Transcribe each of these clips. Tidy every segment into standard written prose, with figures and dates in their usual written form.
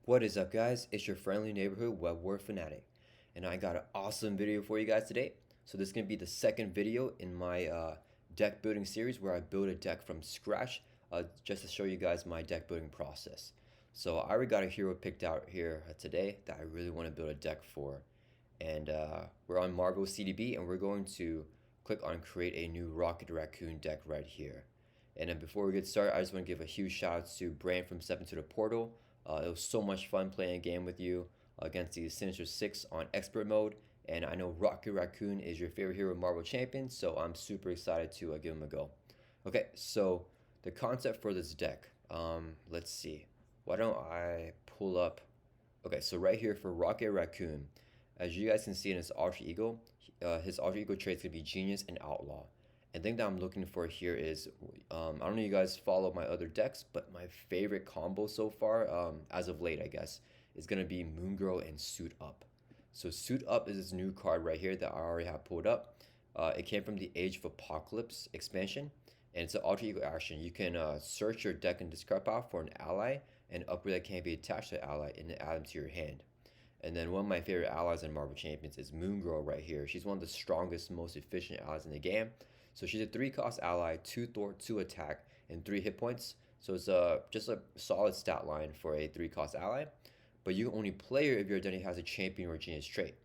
What is up, guys? It's your friendly neighborhood web war fanatic, and I got an awesome video for you guys today. So this is gonna be the second video in my deck building series where I build a deck from scratch, just to show you guys my deck building process. So I already got a hero picked out here today that I really want to build a deck for, and we're on Marvel CDB, and we're going to click on create a new Rocket Raccoon deck right here. And then before we get started, I just want to give a huge shout out to Brand from Step Into the Portal. It was so much fun playing a game with you against the Sinister Six on expert mode. And I know Rocket Raccoon is your favorite hero Marvel champion, so I'm super excited to give him a go. Okay, so the concept for this deck, let's see. Why don't I pull up? Okay, so right here for Rocket Raccoon, as you guys can see in his alter ego trait is gonna be Genius and Outlaw. And the thing that I'm looking for here is, I don't know if you guys follow my other decks, but my favorite combo so far, as of late, I guess, is going to be Moon Girl and Suit Up. So Suit Up is this new card right here that I already have pulled up. It came from the Age of Apocalypse expansion, and it's an alter ego action. You can search your deck and discard pile for an ally, and upgrade that can be attached to the ally, and then add them to your hand. And then one of my favorite allies in Marvel Champions is Moon Girl right here. She's one of the strongest, most efficient allies in the game. So she's a 3-cost ally, 2 thwart, 2 attack, and 3 hit points. So it's just a solid stat line for a 3-cost ally. But you can only play her if your identity has a champion or genius trait.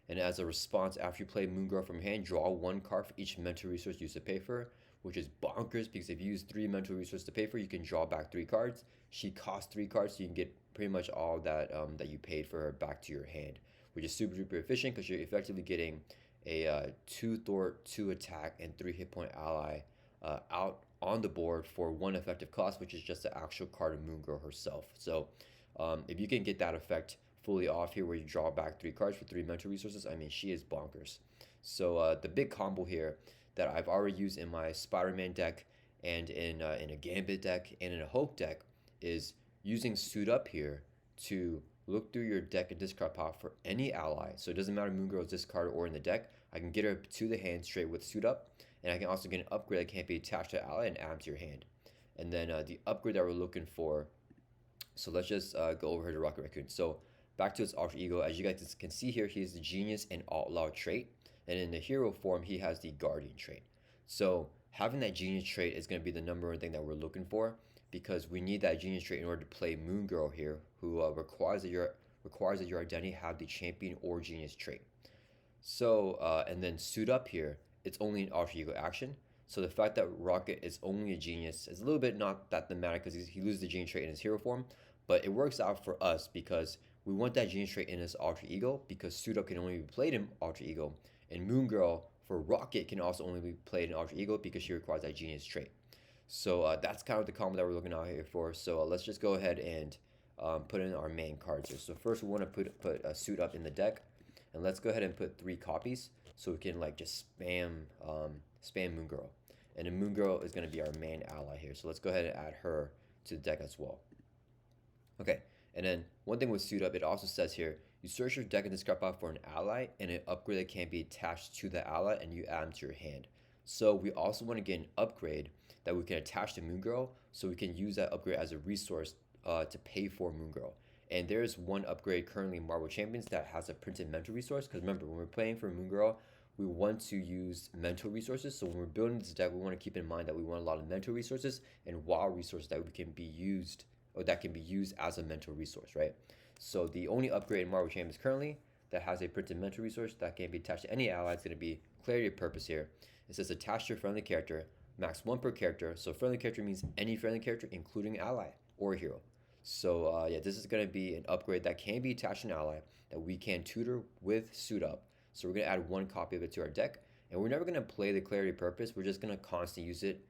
And as a response, after you play Moon Girl from hand, draw 1 card for each mental resource used to pay for her, which is bonkers because if you use 3 mental resources to pay for her, you can draw back 3 cards. She costs 3 cards, so you can get pretty much all that that you paid for her back to your hand, which is super duper efficient because you're effectively getting a 2 thwart, 2 attack, and 3 hit point ally out on the board for 1 effective cost, which is just the actual card of Moon Girl herself. So if you can get that effect fully off here where you draw back 3 cards for 3 mental resources, I mean, she is bonkers. So the big combo here that I've already used in my Spider-Man deck and in a Gambit deck and in a Hulk deck is using Suit Up here to look through your deck and discard pile for any ally. So it doesn't matter Moon Girl's discard or in the deck. I can get her to the hand straight with Suit Up, and I can also get an upgrade that can't be attached to an ally and add them to your hand. And then the upgrade that we're looking for, so let's just go over here to Rocket Raccoon. So back to its alter ego, as you guys can see here, he has the Genius and Outlaw trait, and in the hero form, he has the Guardian trait. So having that Genius trait is going to be the number one thing that we're looking for, because we need that Genius trait in order to play Moon Girl here, who requires that your identity have the champion or Genius trait. So and then Suit Up here, it's only an alter ego action. So the fact that Rocket is only a genius is a little bit not that thematic because he loses the genius trait in his hero form, but it works out for us because we want that genius trait in his alter ego, because Suit Up can only be played in alter ego, and Moon Girl for Rocket can also only be played in alter ego because she requires that genius trait. So that's kind of the combo that we're looking out here for. So let's just go ahead and put in our main cards here. So first we want to put a Suit Up in the deck, and let's go ahead and put 3 copies so we can like just spam Moon Girl. And then Moon Girl is going to be our main ally here. So let's go ahead and add her to the deck as well. Okay, and then one thing with Suit Up, it also says here, you search your deck and discard pile for an ally and an upgrade that can be attached to the ally, and you add them to your hand. So we also want to get an upgrade that we can attach to Moon Girl, so we can use that upgrade as a resource to pay for Moon Girl. And there's one upgrade currently in Marvel Champions that has a printed mental resource, because remember, when we're playing for Moon Girl, we want to use mental resources. So when we're building this deck, we want to keep in mind that we want a lot of mental resources and wild resources that can be used, or that can be used as a mental resource, right? So the only upgrade in Marvel Champions currently that has a printed mental resource that can be attached to any ally is going to be Clarity of Purpose here. It says attach to your friendly character, max 1 per character. So friendly character means any friendly character, including ally or hero. So yeah, this is going to be an upgrade that can be attached to an ally that we can tutor with Suit Up. So we're going to add 1 copy of it to our deck, and we're never going to play the Clarity of Purpose. We're just going to constantly use it,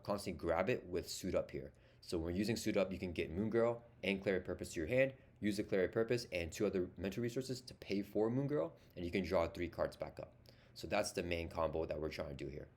constantly grab it with Suit Up here. So when we're using Suit Up, you can get Moon Girl and Clarity of Purpose to your hand, use the Clarity of Purpose and 2 other mental resources to pay for Moon Girl, and you can draw 3 cards back up. So that's the main combo that we're trying to do here.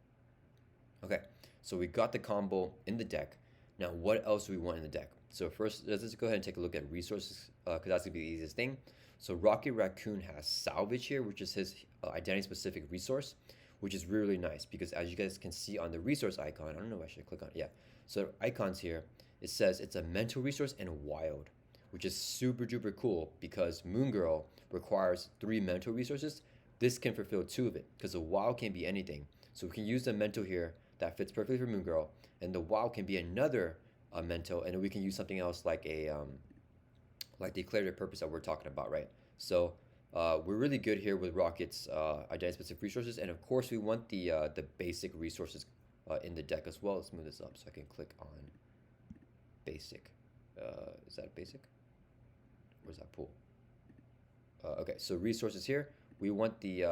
Okay, so we got the combo in the deck. Now, what else do we want in the deck? So first, let's just go ahead and take a look at resources, because that's going to be the easiest thing. So Rocket Raccoon has Salvage here, which is his identity-specific resource, which is really nice because as you guys can see on the resource icon, I don't know if I should click on it. Yeah. So icons here, it says it's a mental resource and a wild, which is super duper cool because Moon Girl requires 3 mental resources. This can fulfill 2 of it because the WoW can be anything. So we can use the mental here that fits perfectly for Moon Girl, and the WoW can be another mental, and then we can use something else like a like the declarative purpose that we're talking about, right? So we're really good here with Rocket's identity specific resources, and of course we want the basic resources in the deck as well. Let's move this up so I can click on basic. Is that basic? Where's that pool? Okay, so resources here. We want the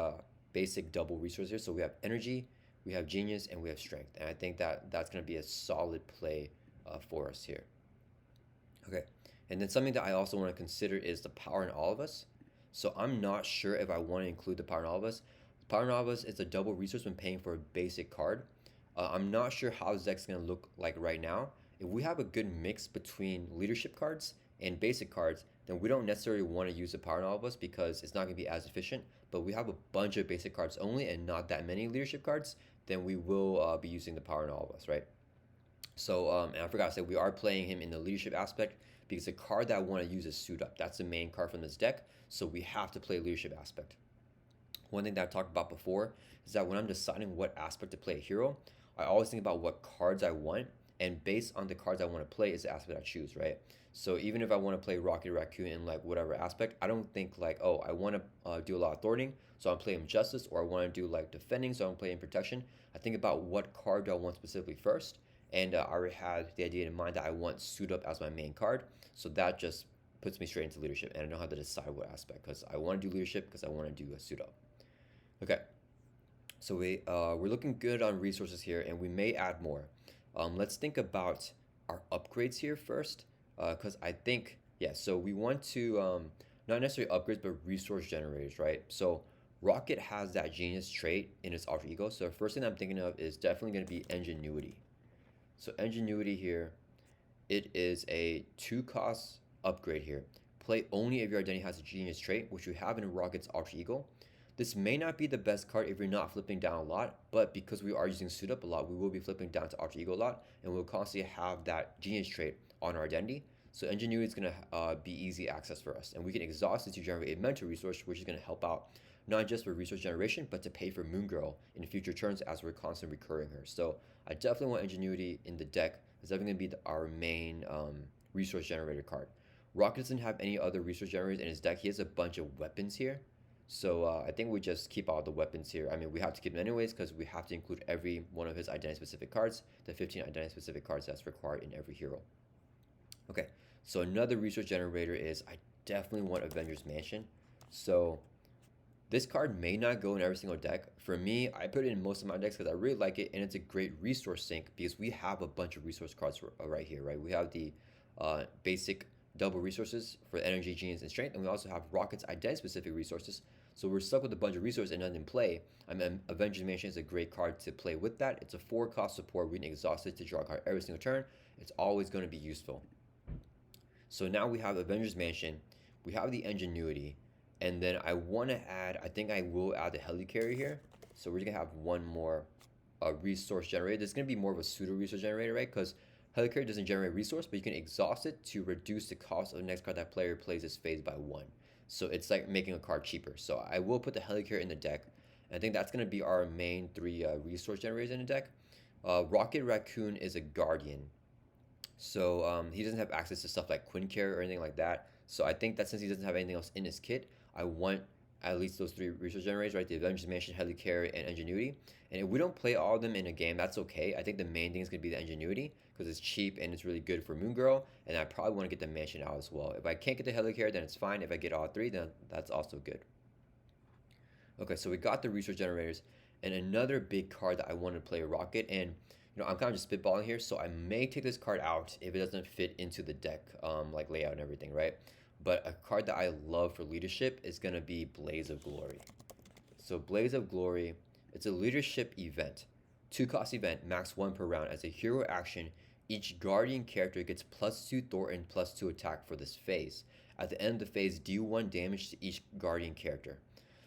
basic double resources here. So we have energy, we have genius, and we have strength. And I think that that's going to be a solid play for us here. Okay, and then something that I also want to consider is the power in all of us. So I'm not sure if I want to include the power in all of us. Power in all of us is a double resource when paying for a basic card. I'm not sure how this deck's going to look like right now. If we have a good mix between leadership cards and basic cards, then we don't necessarily want to use the power in all of us because it's not going to be as efficient. But we have a bunch of basic cards only and not that many leadership cards, then we will be using the power in all of us, right? So, and I forgot to say, we are playing him in the leadership aspect because the card that I want to use is Suit Up. That's the main card from this deck, so we have to play leadership aspect. One thing that I talked about before is that when I'm deciding what aspect to play a hero, I always think about what cards I want, and based on the cards I want to play is the aspect I choose, right? So even if I want to play Rocket Raccoon in like whatever aspect, I don't think like, oh, I want to do a lot of thwarting, so I'm playing Justice, or I want to do like defending, so I'm playing Protection. I think about what card do I want specifically first, and I already had the idea in mind that I want Suit Up as my main card, so that just puts me straight into leadership, and I know how to decide what aspect, because I want to do leadership because I want to do a Suit Up. Okay, so we're looking good on resources here, and we may add more. Let's think about our upgrades here first, because I think, yeah, so we want to, not necessarily upgrades, but resource generators, right? So Rocket has that genius trait in its alter ego, so the first thing I'm thinking of is definitely going to be Ingenuity. So Ingenuity here, it is a 2-cost upgrade here. Play only if your identity has a genius trait, which you have in Rocket's alter ego. This may not be the best card if you're not flipping down a lot, but because we are using Suit Up a lot, we will be flipping down to alter ego a lot, and we'll constantly have that genius trait on our identity. So Ingenuity is going to be easy access for us, and we can exhaust it to generate a mental resource, which is going to help out not just for resource generation, but to pay for Moon Girl in future turns as we're constantly recurring her. So I definitely want Ingenuity in the deck. It's definitely going to be our main resource generator card. Rocket doesn't have any other resource generators in his deck. He has a bunch of weapons here. So I think we just keep all the weapons here. I mean, we have to keep them anyways because we have to include every one of his identity-specific cards, the 15 identity-specific cards that's required in every hero. Okay, so another resource generator is I definitely want Avengers Mansion. So this card may not go in every single deck. For me, I put it in most of my decks because I really like it, and it's a great resource sink because we have a bunch of resource cards right here, right? We have the basic double resources for energy, genius, and strength, and we also have Rocket's identity-specific resources. So we're stuck with a bunch of resources and none in play. I mean, Avengers Mansion is a great card to play with that. It's a 4-cost support. We can exhaust it to draw a card every single turn. It's always going to be useful. So now we have Avengers Mansion. We have the Ingenuity. And then I want to add, I think I will add the Helicarrier here. So we're going to have one more resource generator. This is going to be more of a pseudo resource generator, right? Because Helicarrier doesn't generate resource, but you can exhaust it to reduce the cost of the next card that player plays this phase by 1. So it's like making a card cheaper. So I will put the Helicarrier in the deck. And I think that's going to be our main 3 resource generators in the deck. Rocket Raccoon is a Guardian. So he doesn't have access to stuff like Quincare or anything like that. So I think that since he doesn't have anything else in his kit, I want at least those 3 resource generators, right? The Avengers Mansion, Helicarrier, and Ingenuity. And if we don't play all of them in a game, that's okay. I think the main thing is going to be the Ingenuity because it's cheap and it's really good for Moon Girl. And I probably want to get the Mansion out as well. If I can't get the Helicarrier, then it's fine. If I get all 3, then that's also good. Okay, so we got the resource generators. And another big card that I want to play a Rocket. And, I'm kind of just spitballing here. So I may take this card out if it doesn't fit into the deck, like layout and everything, right? But a card that I love for leadership is going to be Blaze of Glory. So Blaze of Glory, it's a leadership event. 2-cost event, max 1 per round. As a hero action, each Guardian character gets +2 Thor and +2 attack for this phase. At the end of the phase, deal 1 damage to each Guardian character.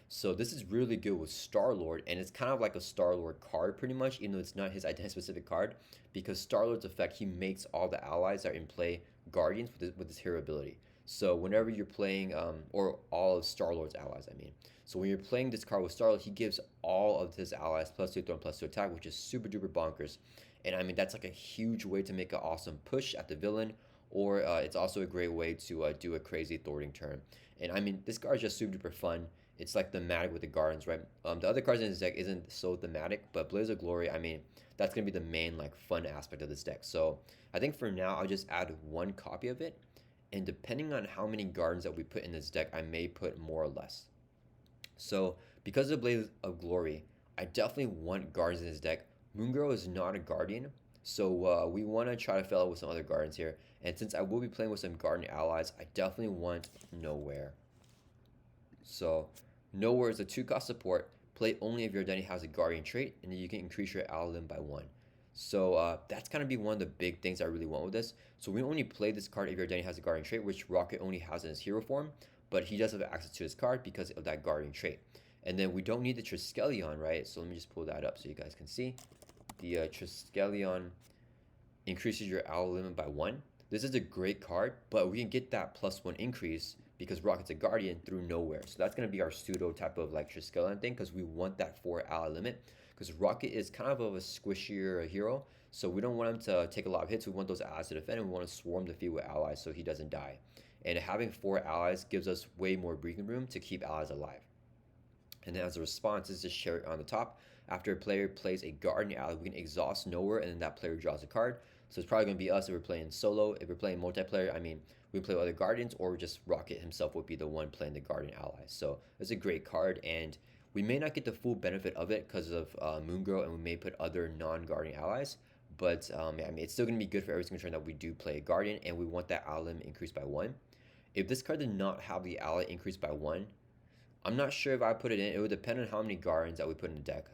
So this is really good with Star-Lord, and it's kind of like a Star-Lord card pretty much, even though it's not his identity-specific card, because Star-Lord's effect, he makes all the allies that are in play Guardians with his hero ability. So whenever you're playing, or all of Star-Lord's allies, I mean. So when you're playing this card with Star-Lord, he gives all of his allies +2 throw and +2 attack, which is super duper bonkers. And I mean, that's like a huge way to make an awesome push at the villain, or it's also a great way to do a crazy thwarting turn. And I mean, this card is just super duper fun. It's like thematic with the Gardens, right? The other cards in this deck isn't so thematic, but Blaze of Glory, I mean, that's gonna be the main like fun aspect of this deck. So I think for now, I'll just add one copy of it, and depending on how many Gardens that we put in this deck, I may put more or less. So because of Blaze of Glory, I definitely want Gardens in this deck. Moongirl is not a Guardian, so we want to try to fill out with some other Gardens here. And since I will be playing with some Guardian allies, I definitely want Nowhere. So Nowhere is a 2-cost support. Play only if your identity has a Guardian trait, and then you can increase your ally limit by 1. So that's gonna be one of the big things I really want with this. So we only play this card if your identity has a Guardian trait, which Rocket only has in his hero form, but he does have access to this card because of that Guardian trait. And then we don't need the Triskelion, right? So let me just pull that up so you guys can see. The Triskelion increases your ally limit by 1. This is a great card, but we can get that +1 increase because Rocket's a Guardian through Nowhere. So that's going to be our pseudo type of like Triskelion thing, because we want that 4 ally limit. Because Rocket is kind of a squishier hero, so we don't want him to take a lot of hits. We want those allies to defend, and we want to swarm the field with allies so he doesn't die. And having 4 allies gives us way more breathing room to keep allies alive. And then as a response, this is just cherry on the top. After a player plays a Guardian ally, we can exhaust Nowhere, and then that player draws a card. So it's probably going to be us if we're playing solo. If we're playing multiplayer, I mean, we play with other Guardians, or just Rocket himself would be the one playing the Guardian allies. So it's a great card, and we may not get the full benefit of it because of Moongirl, and we may put other non-Guardian allies. But yeah, I mean, it's still going to be good for every single turn that we do play a Guardian, and we want that ally limit increased by 1. If this card did not have the ally increased by 1, I'm not sure if I put it in. It would depend on how many Guardians that we put in the deck.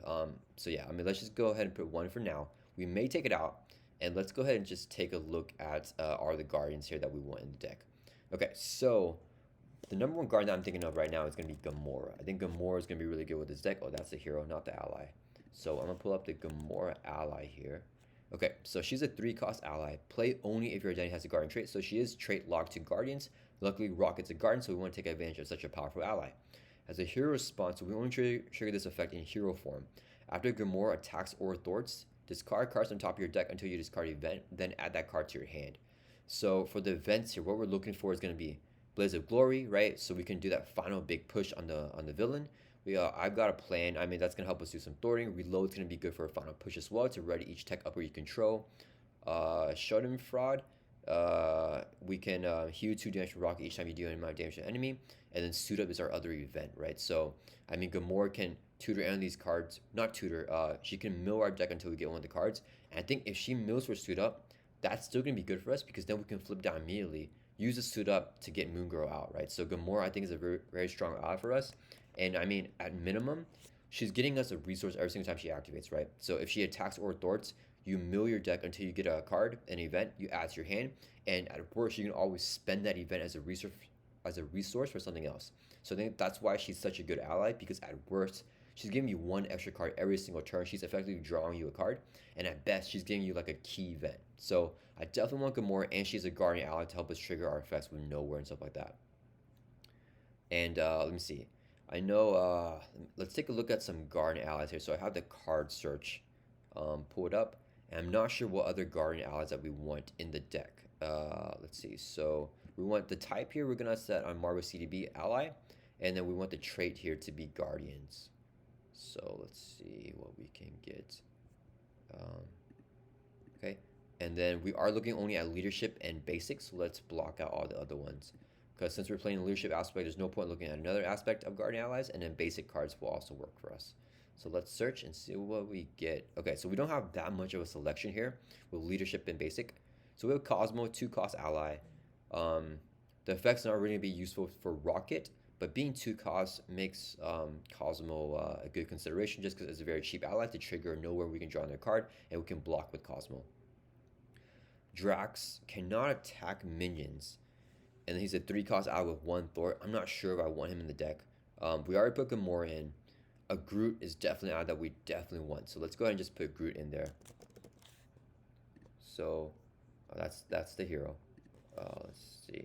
So yeah, I mean, let's just go ahead and put 1 for now. We may take it out, and let's go ahead and just take a look at are the Guardians here that we want in the deck. Okay, so the number 1 Guardian that I'm thinking of right now is going to be Gamora. I think Gamora is going to be really good with this deck. Oh, that's the hero, not the ally. So I'm going to pull up the Gamora ally here. Okay, so she's a 3-cost ally. Play only if your identity has a Guardian trait. So she is trait locked to Guardians. Luckily, Rocket's a Guardian, so we want to take advantage of such a powerful ally. As a hero response, we only trigger this effect in hero form. After Gamora attacks or thwarts, discard cards on top of your deck until you discard an event, then add that card to your hand. So for the events here, what we're looking for is going to be Blaze of Glory, right? So we can do that final big push on the villain. I've got a plan. I mean, that's going to help us do some thwarting. Reload's going to be good for a final push as well to ready each tech upper you control. Schadenfreude. We can heal 2 damage to Rocket each time you deal any amount of damage to an enemy. And then Suit Up is our other event, right? So, I mean, Gamora can tutor any of these cards. Not tutor, she can mill our deck until we get one of the cards. And I think if she mills for Suit Up, that's still going to be good for us, because then we can flip down immediately, use the Suit Up to get Moongirl out, right? So Gamora, I think, is a very, very strong ally for us. And, I mean, at minimum, she's getting us a resource every single time she activates, right? So if she attacks or thwarts, you mill your deck until you get a card, an event, you add to your hand, and at worst, you can always spend that event as a resource for something else. So I think that's why she's such a good ally, because at worst, she's giving you 1 extra card every single turn. She's effectively drawing you a card, and at best, she's giving you like a key event. So I definitely want Gamora, and she's a Guardian ally to help us trigger our effects with Nowhere and stuff like that. And let me see. I know, let's take a look at some Guardian allies here. So I have the card search pulled up, and I'm not sure what other Guardian allies that we want in the deck. Let's see. So we want the type here, we're going to set on Marvel CDB ally, and then we want the trait here to be Guardians. So let's see what we can get. Okay, and then we are looking only at leadership and basics, so let's block out all the other ones. Because since we're playing the leadership aspect, there's no point looking at another aspect of Guardian allies, and then basic cards will also work for us. So let's search and see what we get. Okay, so we don't have that much of a selection here with leadership and basic. So we have Cosmo, 2-cost ally. The effects are really going to be useful for Rocket, but being 2 costs makes Cosmo a good consideration, just because it's a very cheap ally to trigger Nowhere we can draw on their card, and we can block with Cosmo. Drax cannot attack minions, and he's a 3-cost ally with 1 thwart. I'm not sure if I want him in the deck. We already put Gamora in. A Groot is definitely an ally that we definitely want, so let's go ahead and just put Groot in there. So that's the hero. Let's see.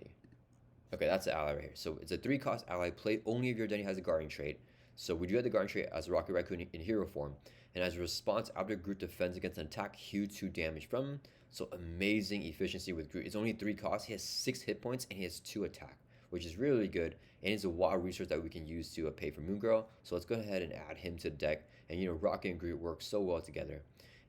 Okay, that's the ally right here. So it's a 3-cost ally. Play only if your identity has a guarding trait. So we do have the guarding trait as Rocket Raccoon in hero form. And as a response, after Groot defends against an attack, heal 2 damage from him. So amazing efficiency with Groot. It's only 3 costs. He has 6 hit points and he has 2 attack, which is really, really good. And it's a wild resource that we can use to pay for Moon Girl. So let's go ahead and add him to the deck. And you know, Rocket and Groot work so well together.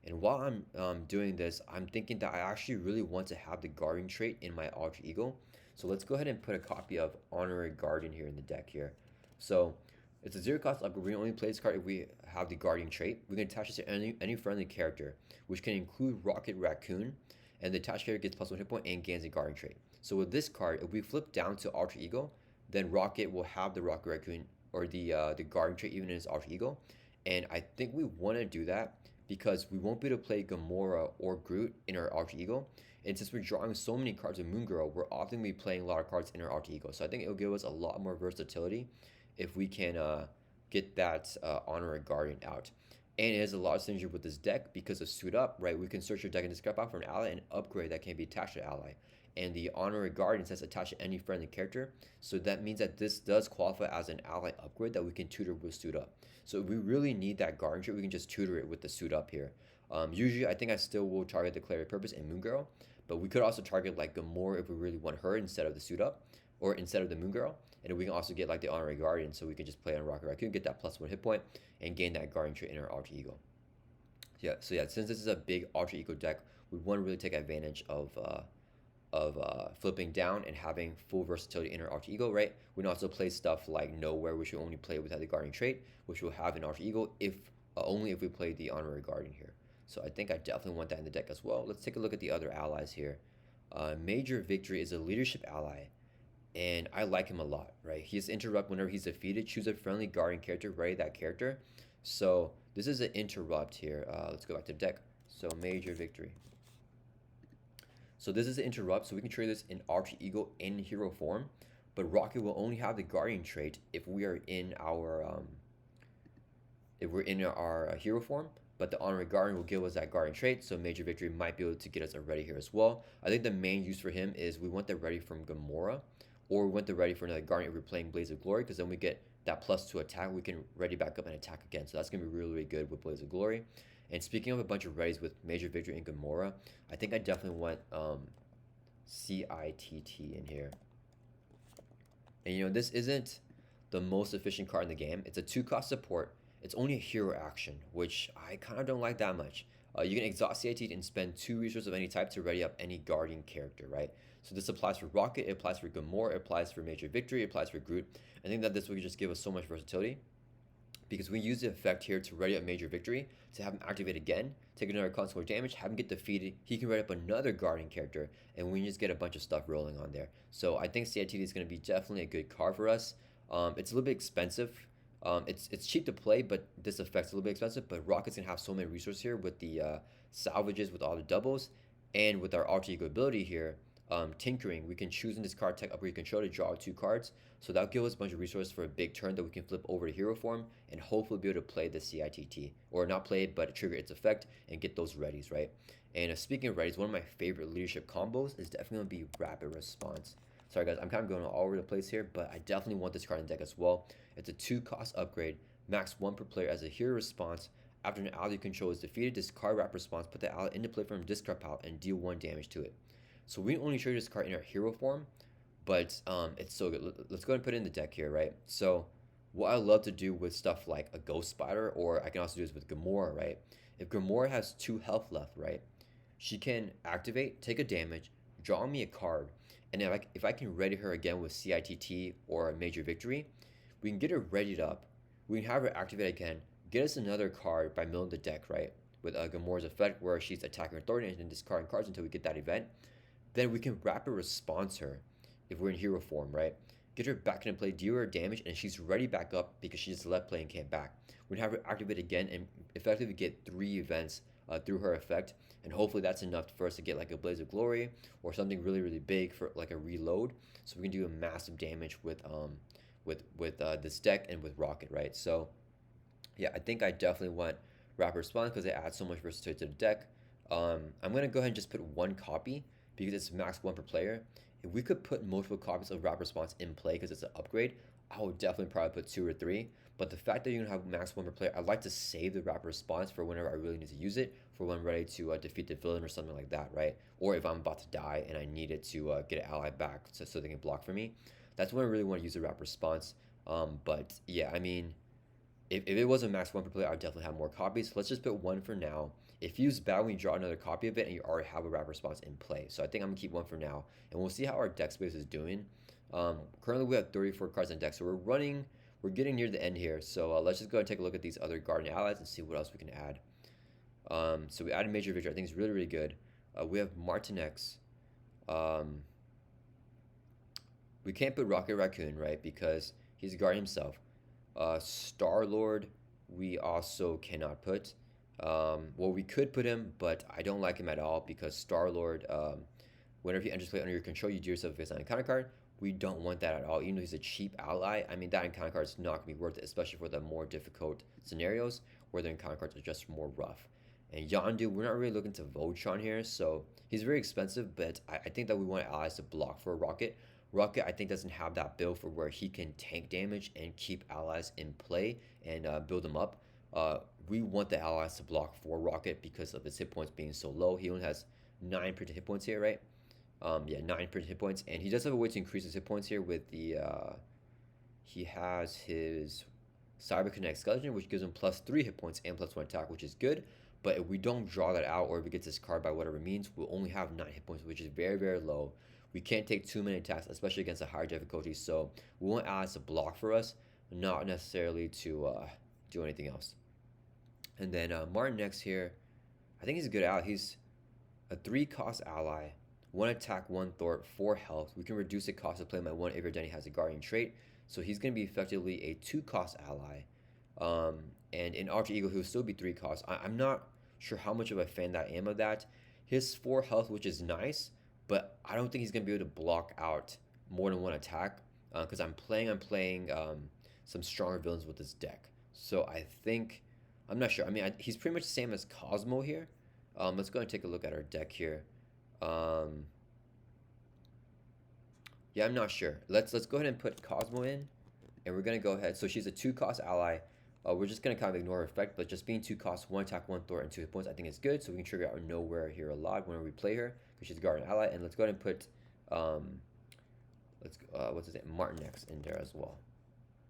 And while I'm doing this, I'm thinking that I actually really want to have the guarding trait in my alter ego. So let's go ahead and put a copy of Honorary Guardian here in the deck here. So it's a 0-cost upgrade. We only play this card if we have the Guardian trait. We can attach this to any friendly character, which can include Rocket Raccoon, and the attached character gets +1 hit point and gains a Guardian trait. So with this card, if we flip down to alter ego, then Rocket will have the Rocket Raccoon or the Guardian trait even in his alter ego. And I think we want to do that because we won't be able to play Gamora or Groot in our alter ego. And since we're drawing so many cards with Moon Girl, we're often going to be playing a lot of cards in our alter ego. So I think it'll give us a lot more versatility if we can get that Honorary Guardian out. And it has a lot of synergy with this deck because of Suit Up, right? We can search your deck and discard out for an ally and upgrade that can be attached to ally. And the Honorary Guardian says attached to any friendly character. So that means that this does qualify as an ally upgrade that we can tutor with Suit Up. So if we really need that Guardian trait, we can just tutor it with the Suit Up here. Usually, I think I still will target the Clarity Purpose and Moon Girl. But we could also target like Gamora if we really want her instead of the Suit Up or instead of the Moon Girl. And we can also get like the Honorary Guardian, so we can just play on Rocket Raccoon, get that +1 hit point, and gain that Guardian trait in our alter ego. So yeah, since this is a big alter ego deck, we want to really take advantage of flipping down and having full versatility in our alter ego, right? We can also play stuff like Nowhere, which we only play without the Guardian trait, which we'll have in alter ego if only if we play the Honorary Guardian here. So I think I definitely want that in the deck as well. Let's take a look at the other allies here. Major Victory is a leadership ally, and I like him a lot, right? He has interrupt whenever he's defeated. Choose a friendly guardian character, ready that character. So this is an interrupt here. Let's go back to the deck. So Major Victory. So this is an interrupt, so we can trade this in alter ego in hero form, but Rocket will only have the guardian trait if we are in our hero form. But the Honorary Guardian will give us that Guardian trait, so Major Victory might be able to get us a ready here as well. I think the main use for him is we want the ready from Gamora, or we want the ready for another Guardian if we're playing Blaze of Glory, because then we get that +2 attack. We can ready back up and attack again, so that's going to be really, really good with Blaze of Glory. And speaking of a bunch of readies with Major Victory and Gamora, I think I definitely want CITT in here. And you know, this isn't the most efficient card in the game. It's a 2-cost support. It's only a hero action, which I kind of don't like that much. You can exhaust CIT and spend 2 resources of any type to ready up any Guardian character, right? So this applies for Rocket, it applies for Gamora, it applies for Major Victory, it applies for Groot. I think that this will just give us so much versatility because we use the effect here to ready up Major Victory, to have him activate again, take another consequence damage, have him get defeated, he can ready up another Guardian character, and we can just get a bunch of stuff rolling on there. So I think CIT is going to be definitely a good card for us. It's a little bit expensive. It's cheap to play, but this effect's a little bit expensive. But Rocket's gonna have so many resources here with the salvages, with all the doubles, and with our alter ego ability here, tinkering. We can choose in this card tech upgrade control to draw 2 cards. So that'll give us a bunch of resources for a big turn that we can flip over to hero form and hopefully be able to play the CITT, or not play it, but trigger its effect and get those readies, right? And speaking of readies, one of my favorite leadership combos is definitely gonna be Rapid Response. Sorry guys, I'm kind of going all over the place here, but I definitely want this card in the deck as well. It's a 2-cost upgrade, max 1 per player as a hero response. After an ally you control is defeated, discard Rapid Response, put the ally into play from discard pile, and deal 1 damage to it. So we only trigger this card in our hero form, but it's so good. Let's go ahead and put it in the deck here, right? So what I love to do with stuff like a Ghost Spider, or I can also do this with Gamora, right? If Gamora has 2 health left, right, she can activate, take a damage, draw me a card, and if I can ready her again with CITT or a Major Victory, we can get her readied up. We can have her activate again, get us another card by milling the deck, right? With Gamora's effect where she's attacking authority and discarding cards until we get that event. Then we can Rapid Response her if we're in hero form, right? Get her back into play, deal her damage, and she's ready back up because she just left play and came back. We can have her activate again and effectively get 3 events through her effect, and hopefully that's enough for us to get like a Blaze of Glory or something really, really big for like a reload, so we can do a massive damage with this deck and with Rocket, right? So yeah, I think I definitely want Rapid Response because it adds so much versatility to the deck. I'm gonna go ahead and just put 1 copy because it's max 1 per player, If we could put multiple copies of Rapid Response in play because it's an upgrade, I would definitely probably put 2 or 3. But the fact that you're gonna have max 1 per player, I'd like to save the Rapid Response for whenever I really need to use it, for when I'm ready to defeat the villain or something like that, right? Or if I'm about to die and I need it to get an ally back so they can block for me. That's when I really want to use the Rapid Response. But yeah, I mean, if it was a max 1 per player, I'd definitely have more copies. Let's just put 1 for now. If you use bad when you draw another copy of it and you already have a Rapid Response in play. So I think I'm going to keep 1 for now. And we'll see how our deck space is doing. Currently we have 34 cards in deck, so we're getting near the end here. So let's just go ahead and take a look at these other Guardian Allies and see what else we can add. So we added Major Victory. I think it's really, really good. We have Martinex. We can't put Rocket Raccoon, right? Because he's a Guardian himself. Star-Lord, we also cannot put. Well, we could put him, but I don't like him at all because Star-Lord, whenever he enters play under your control, you do yourself a encounter card. We don't want that at all, even though he's a cheap ally. I mean, that encounter card is not going to be worth it, especially for the more difficult scenarios where the encounter cards are just more rough. And Yondu, we're not really looking to Voltron here, so he's very expensive, but I think that we want allies to block for a Rocket. Rocket, I think, doesn't have that build for where he can tank damage and keep allies in play and build them up. We want the allies to block for Rocket because of his hit points being so low. He only has 9 printed hit points here, right? Yeah, 9 printed hit points, and he does have a way to increase his hit points here with the. He has his Cyber Connect Skeleton, which gives him +3 hit points and +1 attack, which is good. But if we don't draw that out, or if we get this card by whatever means, we'll only have 9 hit points, which is very, very low. We can't take too many attacks, especially against a higher difficulty. So we want allies to block for us, not necessarily to do anything else. And then Martinex here, I think he's a good ally. He's a 3-cost ally, 1 attack, 1 thwart, 4 health. We can reduce the cost of play by 1 if your Denny has a Guardian trait. So he's going to be effectively a 2-cost ally. And in Alter Ego, he'll still be 3 costs. I'm not sure how much of a fan that I am of that. His 4 health, which is nice, but I don't think he's going to be able to block out more than 1 attack because I'm playing some stronger villains with this deck. So I think, I'm not sure. I mean, he's pretty much the same as Cosmo here. Let's go and take a look at our deck here. Yeah, I'm not sure. Let's go ahead and put Cosmo in, and we're going to go ahead. So she's a 2-cost ally. We're just going to kind of ignore her effect, but just being 2 costs, 1 attack, 1 thwart, and 2 hit points, I think is good. So we can trigger out Nowhere here a lot whenever we play her, because she's a Guardian ally. And let's go ahead and put, what's his name? Martinex in there as well.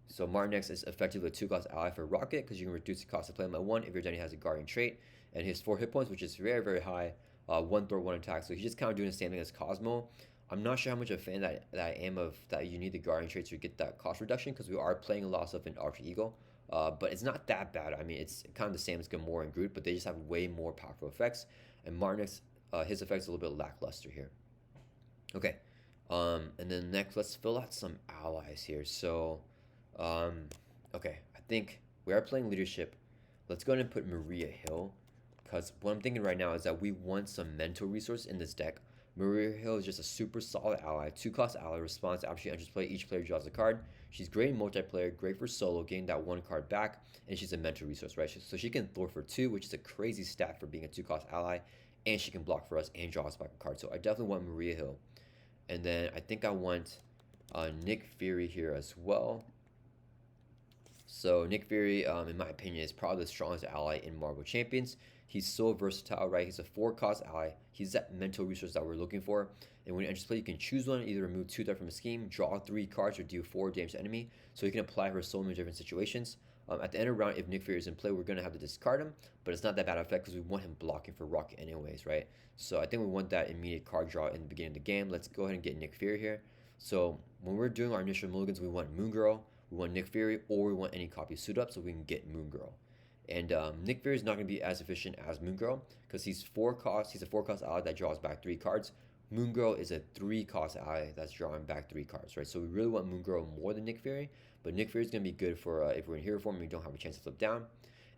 So Martinex is effectively a 2-cost ally for Rocket, because you can reduce the cost of playing by 1 if your Denny has a Guardian trait. And his 4 hit points, which is very, very high, 1 thwart, 1 attack. So he's just kind of doing the same thing as Cosmo. I'm not sure how much of a fan that I am of that you need the Guardian traits to get that cost reduction, because we are playing a lot of stuff in Alter Ego. But it's not that bad. I mean, it's kind of the same as Gamora and Groot, but they just have way more powerful effects. And Martinex, his effects are a little bit lackluster here. Okay, and then next, let's fill out some allies here. So, okay, I think we are playing leadership. Let's go ahead and put Maria Hill, because what I'm thinking right now is that we want some mental resource in this deck. Maria Hill is just a super solid ally, 2-cost ally, responds after she enters play, each player draws a card. She's great in multiplayer, great for solo, getting that 1 card back, and she's a mental resource, right? So she can thwart for 2, which is a crazy stat for being a 2-cost ally, and she can block for us and draw us back a card. So I definitely want Maria Hill. And then I think I want Nick Fury here as well. So Nick Fury, in my opinion, is probably the strongest ally in Marvel Champions. He's so versatile, right? He's a 4-cost ally. He's that mental resource that we're looking for. And when you enter play, you can choose one, either remove 2 threat from a scheme, draw 3 cards, or deal 4 damage to enemy. So you can apply for so many different situations. At the end of the round, if Nick Fury is in play, we're going to have to discard him. But it's not that bad of effect because we want him blocking for Rocket anyways, right? So I think we want that immediate card draw in the beginning of the game. Let's go ahead and get Nick Fury here. So when we're doing our initial mulligans, we want Moon Girl, we want Nick Fury, or we want any copy suit up so we can get Moon Girl. And Nick Fury is not going to be as efficient as Moon Girl because he's 4 costs. He's a 4-cost ally that draws back 3 cards. Moon Girl is a 3-cost ally that's drawing back 3 cards, right? So we really want Moon Girl more than Nick Fury, but Nick Fury is going to be good for if we're in hero form and we don't have a chance to flip down.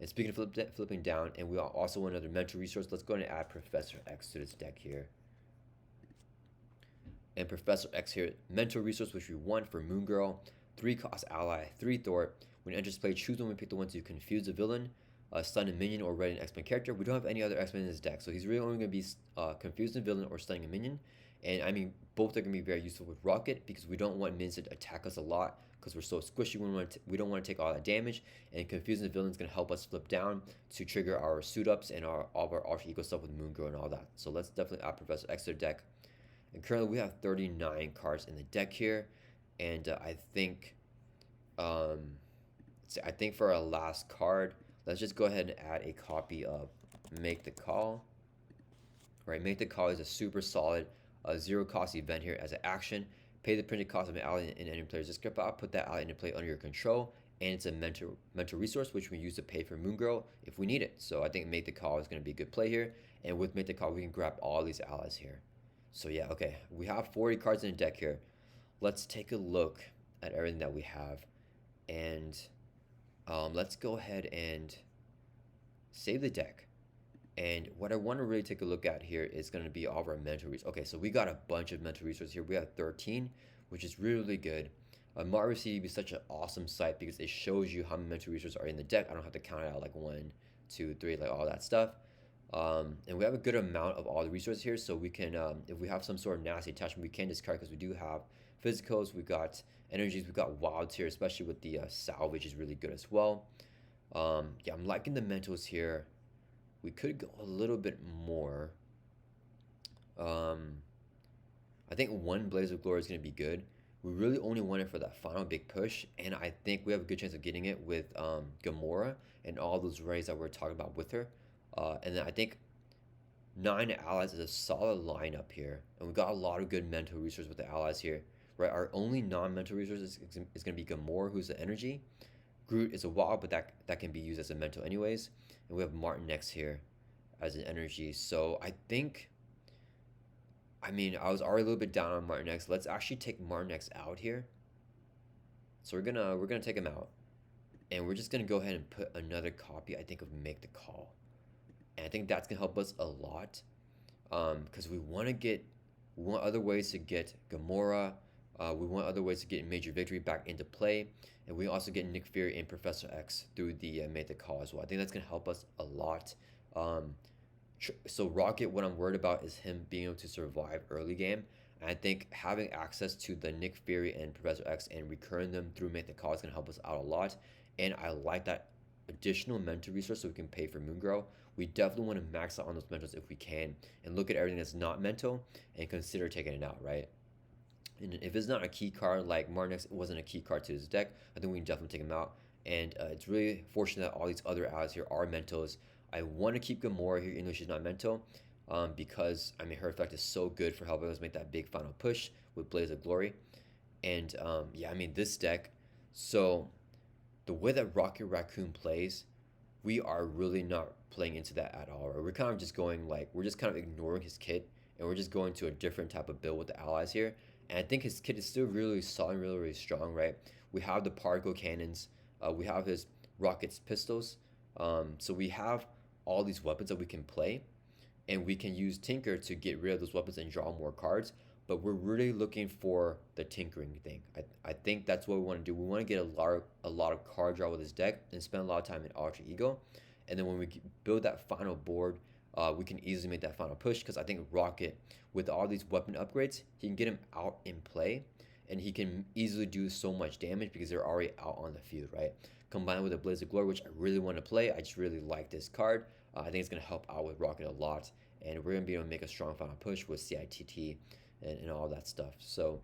And speaking of flipping down, and we also want another mental resource, let's go ahead and add Professor X to this deck here. And Professor X here, mental resource, which we want for Moon Girl, 3-cost ally, 3 thwart. When it enters play, choose one. We pick the one to confuse the villain, stun a minion, or ready an X-Men character. We don't have any other X-Men in this deck, so he's really only going to be confusing the villain or stunning a minion. And I mean, both are going to be very useful with Rocket because we don't want minions to attack us a lot because we're so squishy. We don't want to take all that damage. And confusing the villain is going to help us flip down to trigger our suit ups and all of our alter ego stuff with Moongirl and all that. So let's definitely add Professor X to the deck. And currently we have 39 cards in the deck here. And um, I think for our last card, let's just go ahead and add a copy of Make the Call. Right, Make the Call is a super solid zero cost event here as an action. Pay the printed cost of an ally in any player's script out. Put that ally into play under your control, and it's a mental resource which we use to pay for Moongirl if we need it. So I think Make the Call is going to be a good play here. And with Make the Call, we can grab all these allies here. So yeah, okay, we have 40 cards in the deck here. Let's take a look at everything that we have, and let's go ahead and save the deck. And what I want to really take a look at here is going to be all of our mental resources. Okay, so we got a bunch of mental resources here. We have 13, which is really, really good. Mario CDB is such an awesome site because it shows you how many mental resources are in the deck. I don't have to count it out like 1, 2, 3, like all that stuff. And we have a good amount of all the resources here, so we can, if we have some sort of nasty attachment, we can discard because we do have physicals, we got energies, we got wilds here, especially with the salvage is really good as well. Yeah, I'm liking the mentals here. We could go a little bit more. I think one Blaze of Glory is going to be good. We really only want it for that final big push, and I think we have a good chance of getting it with Gamora and all those rays that we're talking about with her. And then I think 9 allies is a solid lineup here, and we got a lot of good mental resources with the allies here. Right, our only non-mental resource is going to be Gamora, who's the energy. Groot is a wild, but that can be used as a mental anyways. And we have Martin X here as an energy. So I think, I mean, I was already a little bit down on Martin X. Let's actually take Martin X out here. So we're gonna take him out, and we're just gonna go ahead and put another copy, I think, of Make the Call. And I think that's gonna help us a lot, because we want other ways to get Gamora. We want other ways to get Major Victory back into play, and we also get Nick Fury and Professor X through the Make the Call as well. I think that's going to help us a lot. So Rocket, what I'm worried about is him being able to survive early game. And I think having access to the Nick Fury and Professor X and recurring them through Make the Call is going to help us out a lot. And I like that additional mental resource so we can pay for Moongirl. We definitely want to max out on those mentals if we can, and look at everything that's not mental and consider taking it out, right? And if it's not a key card, like Martin X wasn't a key card to his deck, I think we can definitely take him out. And it's really fortunate that all these other allies here are mentals. I want to keep Gamora here, even though she's not mental, because, I mean, her effect is so good for helping us make that big final push with Blaze of Glory. And, yeah, I mean, this deck, so the way that Rocket Raccoon plays, we are really not playing into that at all. Right? We're kind of just going, like, we're just kind of ignoring his kit, and we're just going to a different type of build with the allies here. And I think his kit is still really solid, really, really strong, right? We have the particle cannons. We have his rockets, pistols. So we have all these weapons that we can play. And we can use Tinker to get rid of those weapons and draw more cards. But we're really looking for the tinkering thing. I think that's what we want to do. We want to get a lot of card draw with this deck and spend a lot of time in Alter Ego. And then when we build that final board, we can easily make that final push, because I think Rocket, with all these weapon upgrades, he can get him out in play, and he can easily do so much damage because they're already out on the field, right? Combined with a Blaze of Glory, which I really want to play. I just really like this card. I think it's going to help out with Rocket a lot, and we're going to be able to make a strong final push with CITT and all that stuff. So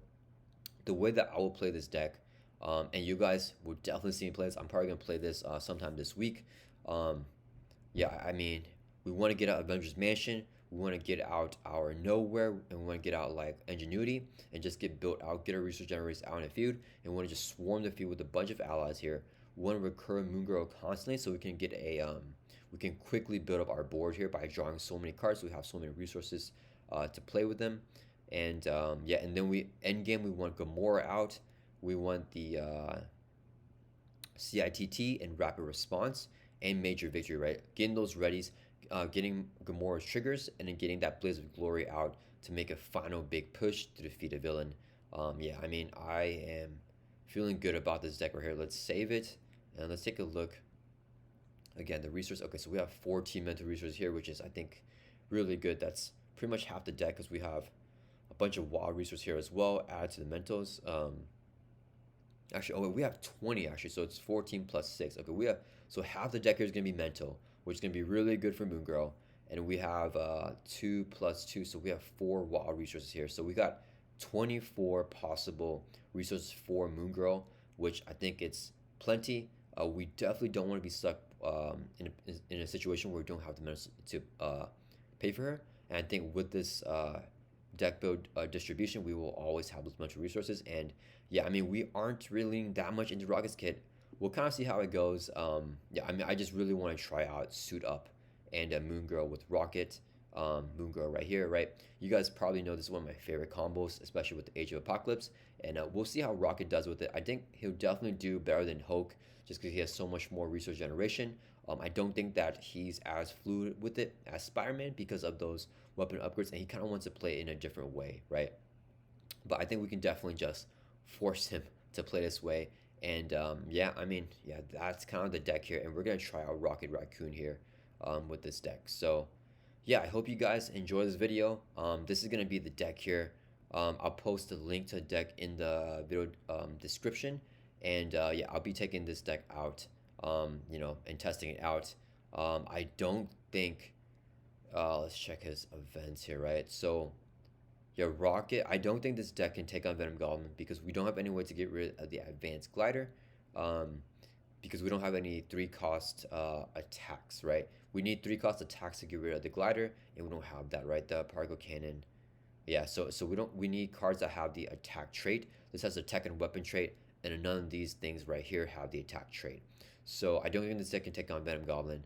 the way that I will play this deck, and you guys will definitely see me play this. I'm probably going to play this sometime this week. Yeah, I mean, we want to get out Avengers Mansion, we want to get out our Nowhere, and we want to get out like Ingenuity and just get built out, get our resource generators out in the field, and we want to just swarm the field with a bunch of allies here. We want to recur Moongirl constantly so we can get we can quickly build up our board here by drawing so many cards, so we have so many resources to play with them. And yeah, and then end game we want Gamora out, we want the CITT and Rapid Response and Major Victory, right? Getting those readies, getting Gamora's triggers, and then getting that Blaze of Glory out to make a final big push to defeat a villain. Yeah, I mean, I am feeling good about this deck right here. Let's save it, and let's take a look. Again, the resource. Okay, so we have 14 mental resources here, which is, I think, really good. That's pretty much half the deck, because we have a bunch of wild resources here as well, add to the mentals. Actually, oh, we have 20 actually, so it's 14 plus 6. Okay, we have, so half the deck here is going to be mental, which is going to be really good for Moon Girl. And we have 2 plus 2, so we have 4 wild resources here. So we got 24 possible resources for Moon Girl, which I think it's plenty. We definitely don't want to be stuck in a situation where we don't have the money to pay for her. And I think with this deck build distribution, we will always have those bunch of resources. And yeah, I mean, we aren't really that much into Rocket's kit. We'll kind of see how it goes. Yeah, I mean, I just really want to try out Suit Up and Moon Girl with Rocket. Moon Girl right here, right? You guys probably know this is one of my favorite combos, especially with the Age of Apocalypse. And we'll see how Rocket does with it. I think he'll definitely do better than Hulk just because he has so much more resource generation. I don't think that he's as fluid with it as Spider-Man because of those weapon upgrades, and he kind of wants to play it in a different way, right? But I think we can definitely just force him to play this way. And yeah, I mean, yeah, that's kind of the deck here, and we're gonna try out Rocket Raccoon here with this deck. So yeah, I hope you guys enjoy this video. This is gonna be the deck here. I'll post a link to the deck in the video description, and yeah, I'll be taking this deck out, you know, and testing it out. I don't think, let's check his events here, right? So yeah, Rocket, I don't think this deck can take on Venom Goblin because we don't have any way to get rid of the Advanced Glider, because we don't have any 3-cost attacks, right? We need 3-cost attacks to get rid of the Glider, and we don't have that, right? The Particle Cannon. Yeah, so we need cards that have the attack trait. This has a tech and weapon trait, and none of these things right here have the attack trait. So I don't think this deck can take on Venom Goblin,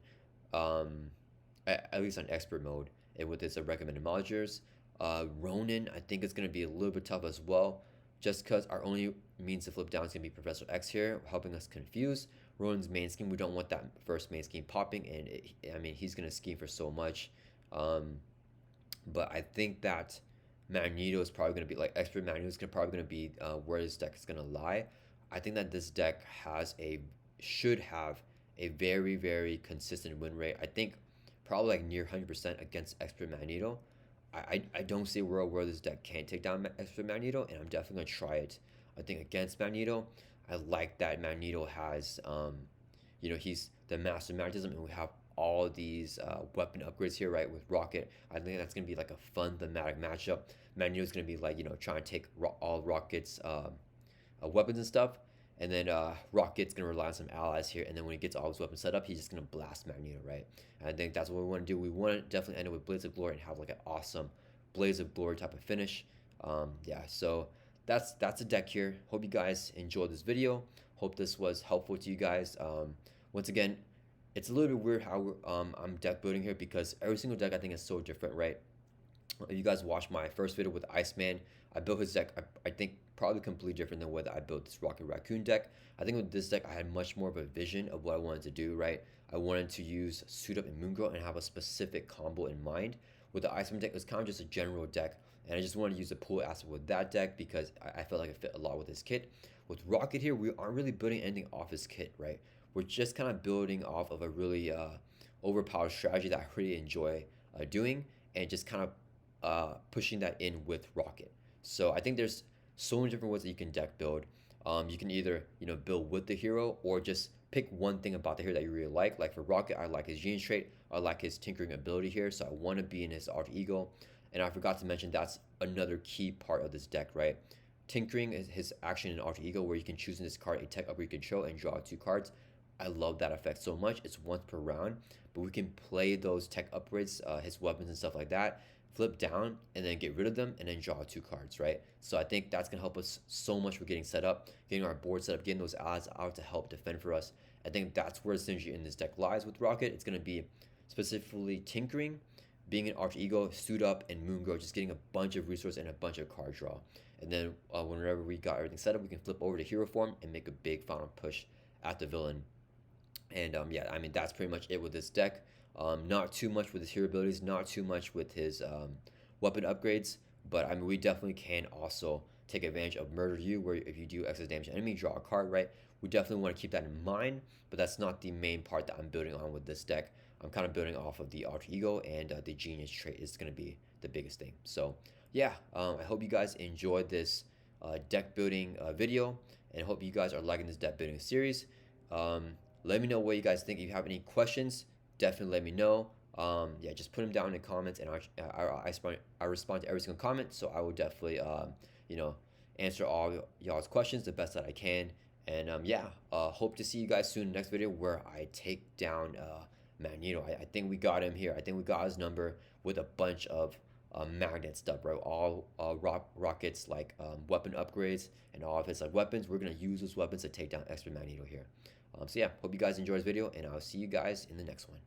at least on expert mode. And with its recommended modulars, Ronin, I think it's going to be a little bit tough as well, just because our only means to flip down is going to be Professor X here, helping us confuse. Ronin's main scheme, we don't want that first main scheme popping, and I mean, he's going to scheme for so much. But I think that Magneto is probably going to be, like, expert Magneto is probably going to be where this deck is going to lie. I think that this deck should have a very, very consistent win rate. I think probably like near 100% against expert Magneto. I don't see a world where this deck can't take down expert Magneto, and I'm definitely going to try it. I think against Magneto, I like that Magneto has, you know, he's the master magnetism, and we have all these weapon upgrades here, right, with Rocket. I think that's going to be like a fun thematic matchup. Magneto's going to be like, you know, trying to take all Rocket's weapons and stuff, and then Rocket's going to rely on some allies here, and then when he gets all his weapons set up, he's just going to blast Magneto, right? And I think that's what we want to do. We want to definitely end it with Blaze of Glory and have like an awesome Blaze of Glory type of finish. Yeah, so that's the deck here. Hope you guys enjoyed this video. Hope this was helpful to you guys. Once again, it's a little bit weird how I'm deck building here because every single deck I think is so different, right? If you guys watched my first video with Iceman, I built his deck, I think, probably completely different than what I built this Rocket Raccoon deck. I think with this deck, I had much more of a vision of what I wanted to do, right? I wanted to use Suit Up and Moon Girl and have a specific combo in mind. With the Iceman deck, it was kind of just a general deck, and I just wanted to use the pool aspect with that deck because I felt like it fit a lot with his kit. With Rocket here, we aren't really building anything off his kit, right? We're just kind of building off of a really overpowered strategy that I really enjoy doing, and just kind of pushing that in with Rocket. So I think there's so many different ways that you can deck build. You can either, you know, build with the hero or just pick one thing about the hero that you really like. Like for Rocket, I like his genius trait. I like his tinkering ability here, so I want to be in his alter ego. And I forgot to mention that's another key part of this deck, right? Tinkering is his action in alter ego, where you can choose in this card a tech upgrade you control and draw 2 cards. I love that effect so much. It's once per round, but we can play those tech upgrades, his weapons and stuff like that, flip down and then get rid of them and then draw 2 cards, right? So I think that's gonna help us so much with getting set up, getting our board set up, getting those allies out to help defend for us. I think that's where the synergy in this deck lies with Rocket. It's gonna be specifically tinkering, being an alter ego, Suit Up, and Moon Girl, just getting a bunch of resources and a bunch of card draw. And then whenever we got everything set up, we can flip over to hero form and make a big final push at the villain. And yeah, I mean, that's pretty much it with this deck. Not too much with his hero abilities, not too much with his weapon upgrades, but I mean, we definitely can also take advantage of Murder You, where if you do excess damage to enemy, draw a card, right? We definitely want to keep that in mind, but that's not the main part that I'm building on with this deck. I'm kind of building off of the alter ego, and the genius trait is going to be the biggest thing. So yeah, I hope you guys enjoyed this deck building video, and hope you guys are liking this deck building series. Let me know what you guys think. If you have any questions, definitely let me know. Yeah, just put them down in the comments, and I respond to every single comment. So I will definitely you know answer all y'all's questions the best that I can. And yeah, hope to see you guys soon in the next video where I take down Magneto. I think we got him here. I think we got his number with a bunch of magnet stuff, right? All rockets like weapon upgrades and all of his like weapons. We're gonna use those weapons to take down extra Magneto here. So yeah, hope you guys enjoy this video, and I'll see you guys in the next one.